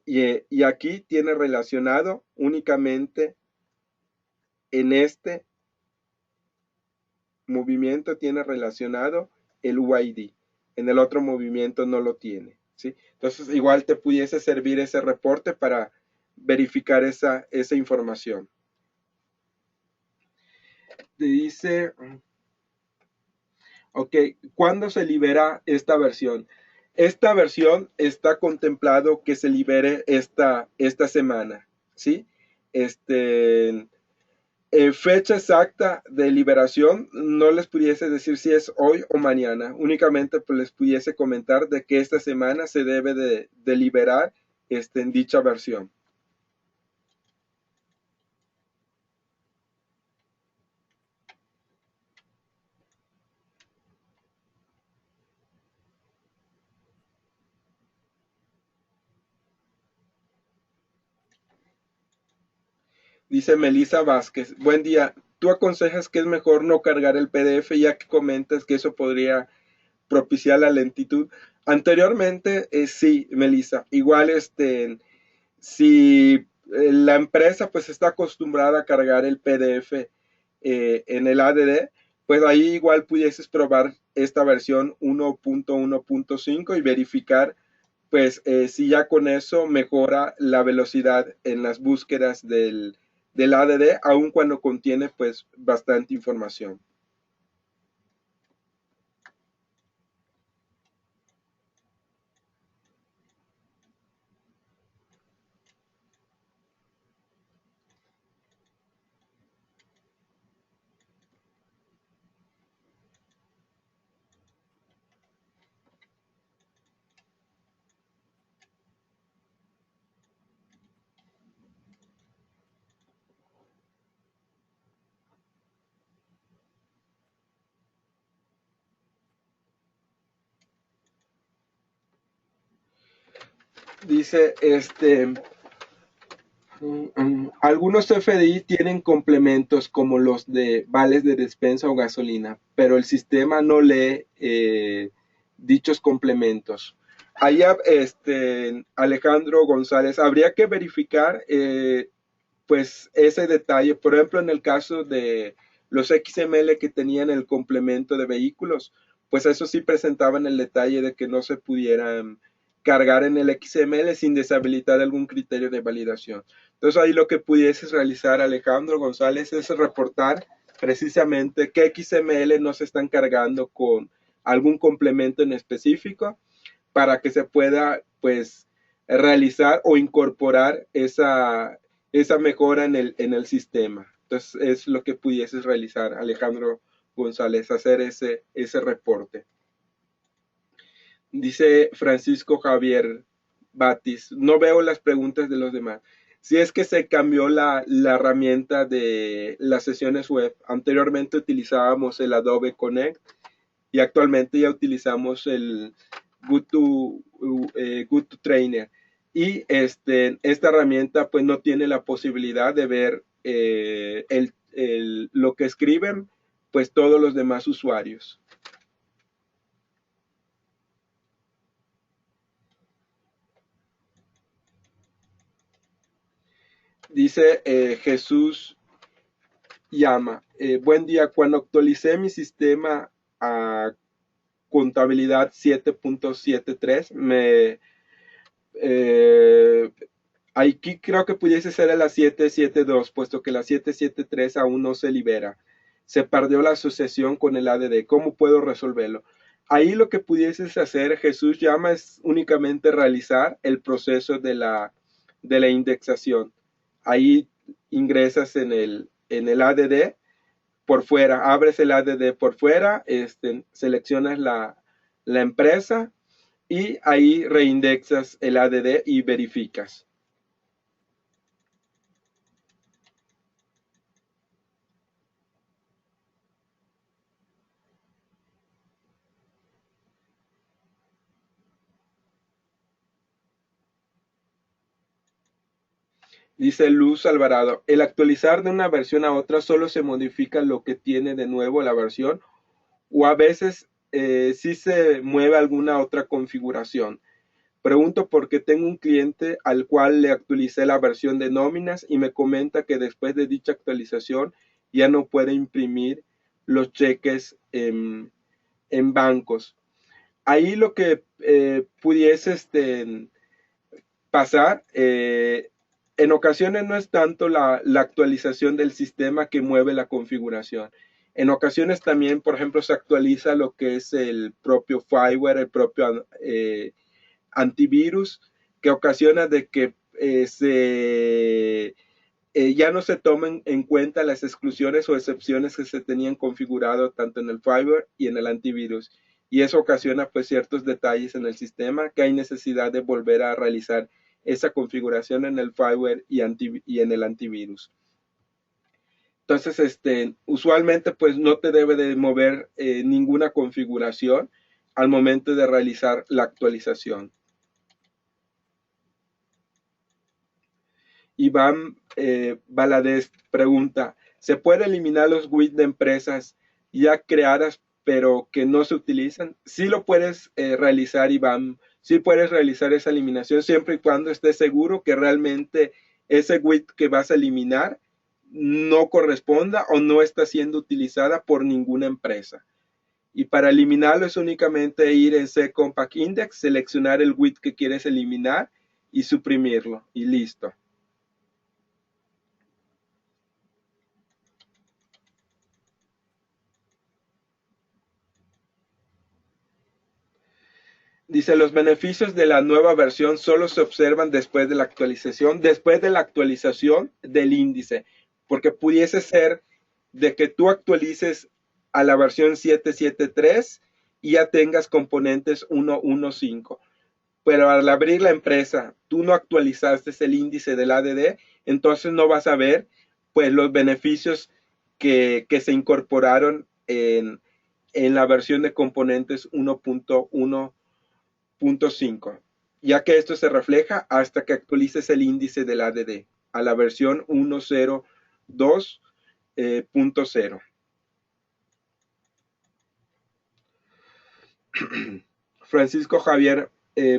Y aquí tiene relacionado únicamente en este movimiento tiene relacionado el UID. En el otro movimiento no lo tiene. ¿Sí? Entonces, igual te pudiese servir ese reporte para verificar esa información. Te dice, ok, ¿cuándo se libera esta versión? Esta versión está contemplado que se libere esta semana, ¿sí? Fecha exacta de liberación no les pudiese decir si es hoy o mañana, únicamente pues les pudiese comentar de que esta semana se debe de liberar en dicha versión. Dice Melissa Vázquez, buen día, ¿tú aconsejas que es mejor no cargar el PDF ya que comentas que eso podría propiciar la lentitud? Anteriormente, sí, Melissa, igual si la empresa pues está acostumbrada a cargar el PDF en el ADD, pues ahí igual pudieses probar esta versión 1.1.5 y verificar pues si ya con eso mejora la velocidad en las búsquedas del ADD, aun cuando contiene pues bastante información. Dice, algunos CFDI tienen complementos como los de vales de despensa o gasolina, pero el sistema no lee dichos complementos. Ahí, Alejandro González, habría que verificar pues ese detalle. Por ejemplo, en el caso de los XML que tenían el complemento de vehículos, pues eso sí presentaban el detalle de que no se pudieran cargar en el XML sin deshabilitar algún criterio de validación. Entonces ahí lo que pudieses realizar, Alejandro González, es reportar precisamente qué XML no se están cargando con algún complemento en específico para que se pueda pues realizar o incorporar esa mejora en el sistema. Entonces es lo que pudieses realizar, Alejandro González, hacer ese reporte. Dice Francisco Javier Batis, no veo las preguntas de los demás. Si es que se cambió la herramienta de las sesiones web, anteriormente utilizábamos el Adobe Connect y actualmente ya utilizamos el GoToTrainer. Y esta herramienta pues no tiene la posibilidad de ver lo que escriben pues todos los demás usuarios. Dice Jesús Llama, buen día, cuando actualicé mi sistema a contabilidad 7.73, aquí creo que pudiese ser a la 772, puesto que la 773 aún no se libera. Se perdió la asociación con el ADD. ¿Cómo puedo resolverlo? Ahí lo que pudieses hacer, Jesús Llama, es únicamente realizar el proceso de la indexación. Ahí ingresas en el ADD por fuera, abres el ADD por fuera, seleccionas la empresa y ahí reindexas el ADD y verificas. Dice Luz Alvarado, el actualizar de una versión a otra solo se modifica lo que tiene de nuevo la versión o a veces sí se mueve alguna otra configuración. Pregunto porque tengo un cliente al cual le actualicé la versión de nóminas y me comenta que después de dicha actualización ya no puede imprimir los cheques en bancos. Ahí lo que pudiese pasar, en ocasiones no es tanto la actualización del sistema que mueve la configuración. En ocasiones también, por ejemplo, se actualiza lo que es el propio fireware, el propio antivirus, que ocasiona de que ya no se tomen en cuenta las exclusiones o excepciones que se tenían configurado tanto en el fireware y en el antivirus. Y eso ocasiona pues ciertos detalles en el sistema que hay necesidad de volver a realizar esa configuración en el fireware y en el antivirus. Entonces, usualmente pues no te debe de mover ninguna configuración al momento de realizar la actualización. Iván Valadez pregunta, ¿se puede eliminar los WIT de empresas ya creadas pero que no se utilizan? Sí lo puedes realizar, Iván. Sí puedes realizar esa eliminación siempre y cuando estés seguro que realmente ese WIT que vas a eliminar no corresponda o no está siendo utilizada por ninguna empresa. Y para eliminarlo es únicamente ir en C-Compact Index, seleccionar el WIT que quieres eliminar y suprimirlo y listo. Dice, los beneficios de la nueva versión solo se observan después de la actualización del índice, porque pudiese ser de que tú actualices a la versión 773 y ya tengas componentes 1.1.5. Pero al abrir la empresa, tú no actualizaste el índice del ADD, entonces no vas a ver pues los beneficios que se incorporaron en la versión de componentes 1.1.5. ya que esto se refleja hasta que actualices el índice del ADD a la versión 1.02.0. Francisco Javier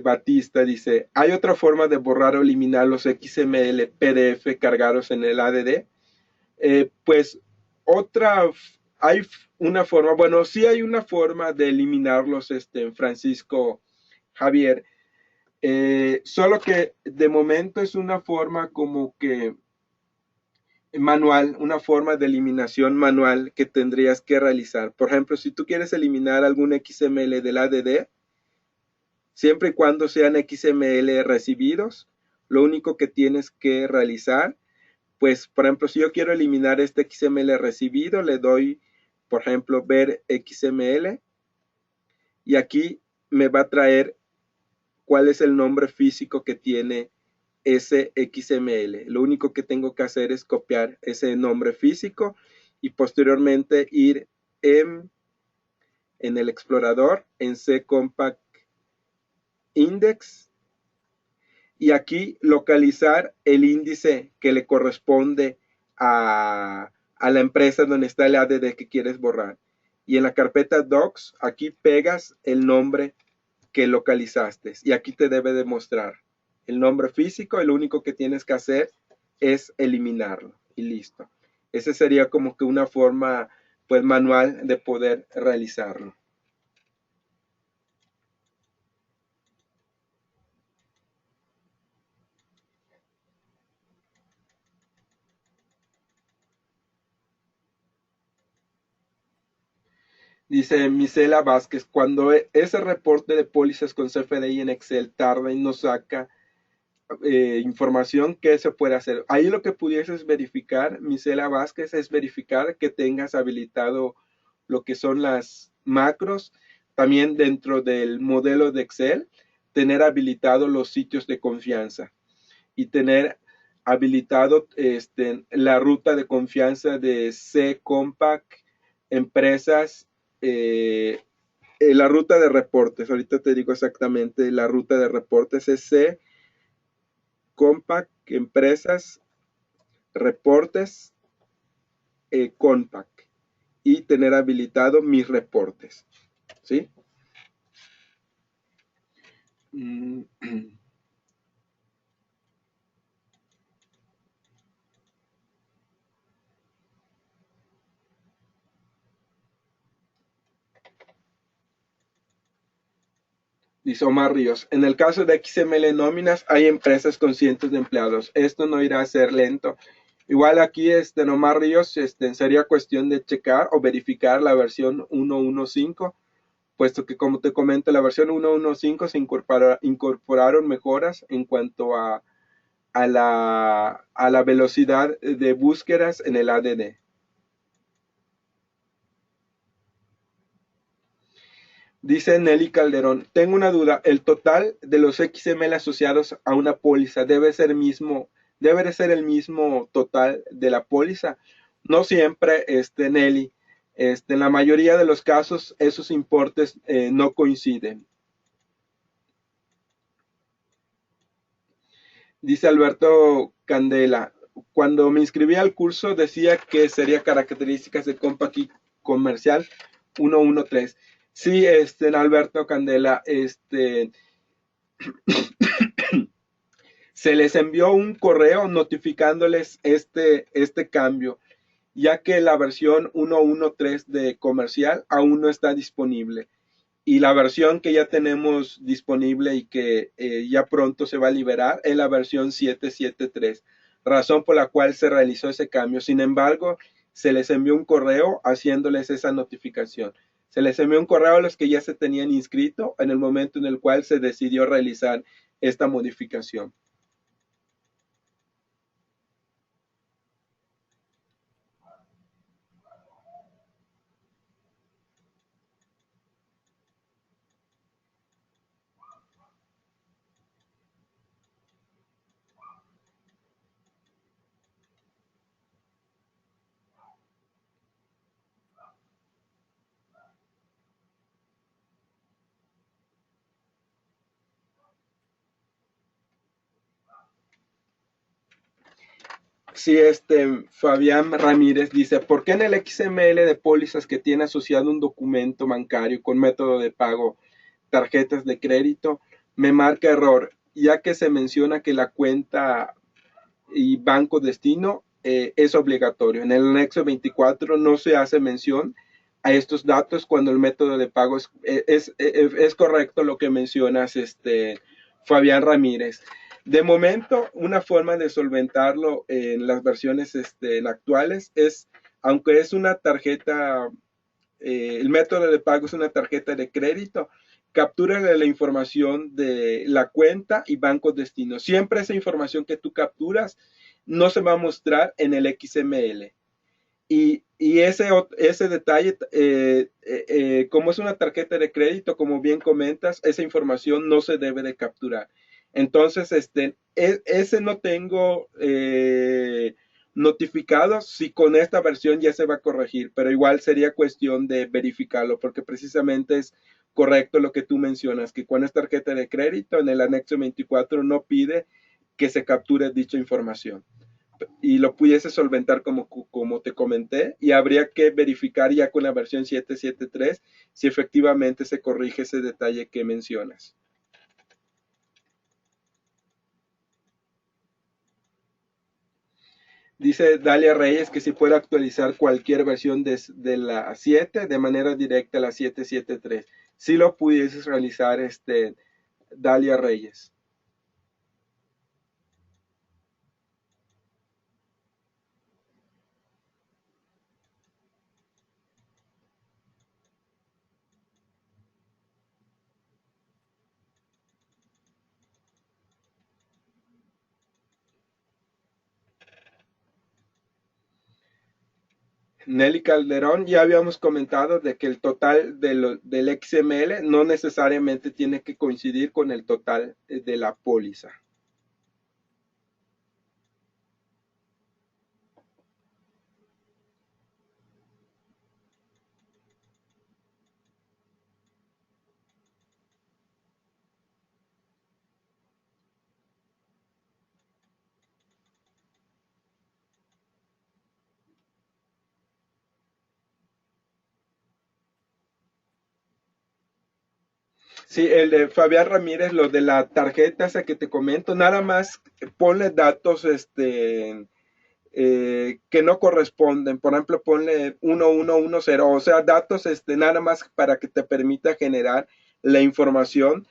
Batista dice, ¿hay otra forma de borrar o eliminar los XML PDF cargados en el ADD? Pues otra, hay una forma, bueno, sí hay una forma de eliminarlos, Francisco Javier, solo que de momento es una forma como que manual, una forma de eliminación manual que tendrías que realizar. Por ejemplo, si tú quieres eliminar algún XML del ADD, siempre y cuando sean XML recibidos, lo único que tienes que realizar, pues, por ejemplo, si yo quiero eliminar este XML recibido, le doy, por ejemplo, ver XML y aquí me va a traer cuál es el nombre físico que tiene ese XML. Lo único que tengo que hacer es copiar ese nombre físico y posteriormente ir en el explorador, en CCompact Index, y aquí localizar el índice que le corresponde a la empresa donde está el ADD que quieres borrar. Y en la carpeta Docs, aquí pegas el nombre que localizaste y aquí te debe demostrar el nombre físico. Lo único que tienes que hacer es eliminarlo y listo. Esa sería como que una forma pues manual de poder realizarlo. Dice Misela Vázquez, cuando ese reporte de pólizas con CFDI en Excel tarda y no saca información, ¿qué se puede hacer? Ahí lo que pudieses verificar, Misela Vázquez, es verificar que tengas habilitado lo que son las macros. También dentro del modelo de Excel, tener habilitado los sitios de confianza y tener habilitado la ruta de confianza de CCompact Empresas, la ruta de reportes. Ahorita te digo exactamente la ruta de reportes es CCompact Empresas Reportes Compact y tener habilitado mis reportes, ¿sí? Dice Omar Ríos, en el caso de XML nóminas hay empresas con cientos de empleados. Esto no irá a ser lento. Igual aquí, Omar Ríos, sería cuestión de checar o verificar la versión 1.1.5, puesto que como te comento, la versión 1.1.5 se incorporaron mejoras en cuanto a la velocidad de búsquedas en el ADD. Dice Nelly Calderón, tengo una duda, el total de los XML asociados a una póliza debe ser el mismo total de la póliza. No siempre, Nelly, en la mayoría de los casos esos importes no coinciden. Dice Alberto Candela, cuando me inscribí al curso decía que sería características de Compact Comercial 1.1.3. Sí, Alberto Candela, se les envió un correo notificándoles este cambio, ya que la versión 1.1.3 de comercial aún no está disponible. Y la versión que ya tenemos disponible y que ya pronto se va a liberar es la versión 7.7.3, razón por la cual se realizó ese cambio. Sin embargo, se les envió un correo haciéndoles esa notificación. Se les envió un correo a los que ya se tenían inscrito en el momento en el cual se decidió realizar esta modificación. Sí, Fabián Ramírez dice, ¿por qué en el XML de pólizas que tiene asociado un documento bancario con método de pago, tarjetas de crédito, me marca error, ya que se menciona que la cuenta y banco destino es obligatorio? En el anexo 24 no se hace mención a estos datos cuando el método de pago es correcto lo que mencionas, Fabián Ramírez. De momento, una forma de solventarlo en las versiones actuales es, aunque es una tarjeta, el método de pago es una tarjeta de crédito, captura la información de la cuenta y banco destino. Siempre esa información que tú capturas no se va a mostrar en el XML. Y ese detalle, como es una tarjeta de crédito, como bien comentas, esa información no se debe de capturar. Entonces, ese no tengo notificado si con esta versión ya se va a corregir, pero igual sería cuestión de verificarlo, porque precisamente es correcto lo que tú mencionas, que cuando es tarjeta de crédito, en el anexo 24 no pide que se capture dicha información y lo pudiese solventar como te comenté, y habría que verificar ya con la versión 773 si efectivamente se corrige ese detalle que mencionas. Dice Dalia Reyes que si puede actualizar cualquier versión de la 7 de manera directa a la 773. Si lo pudieses realizar, Dalia Reyes. Nelly Calderón, ya habíamos comentado de que el total del XML no necesariamente tiene que coincidir con el total de la póliza. Sí, el de Fabián Ramírez, lo de la tarjeta esa que te comento, nada más ponle datos que no corresponden. Por ejemplo, ponle 1110, o sea, datos nada más para que te permita generar la información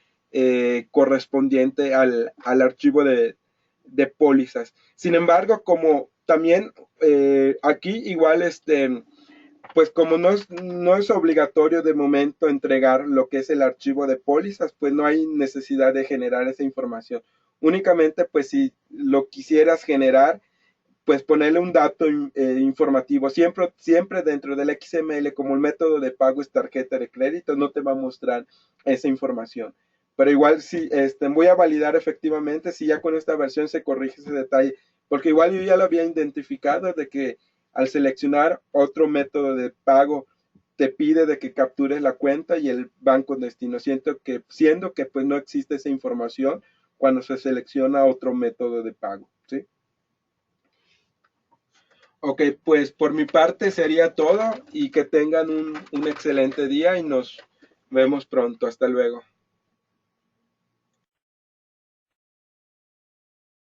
correspondiente al archivo de pólizas. Sin embargo, como también aquí igual pues como no es obligatorio de momento entregar lo que es el archivo de pólizas, pues no hay necesidad de generar esa información. Únicamente, pues si lo quisieras generar, pues ponerle un dato informativo. Siempre dentro del XML, como el método de pago es tarjeta de crédito, no te va a mostrar esa información. Pero igual si voy a validar efectivamente si ya con esta versión se corrige ese detalle, porque igual yo ya lo había identificado de que al seleccionar otro método de pago te pide de que captures la cuenta y el banco destino, siendo que pues no existe esa información cuando se selecciona otro método de pago, ¿sí? Ok, pues por mi parte sería todo y que tengan un excelente día y nos vemos pronto. Hasta luego.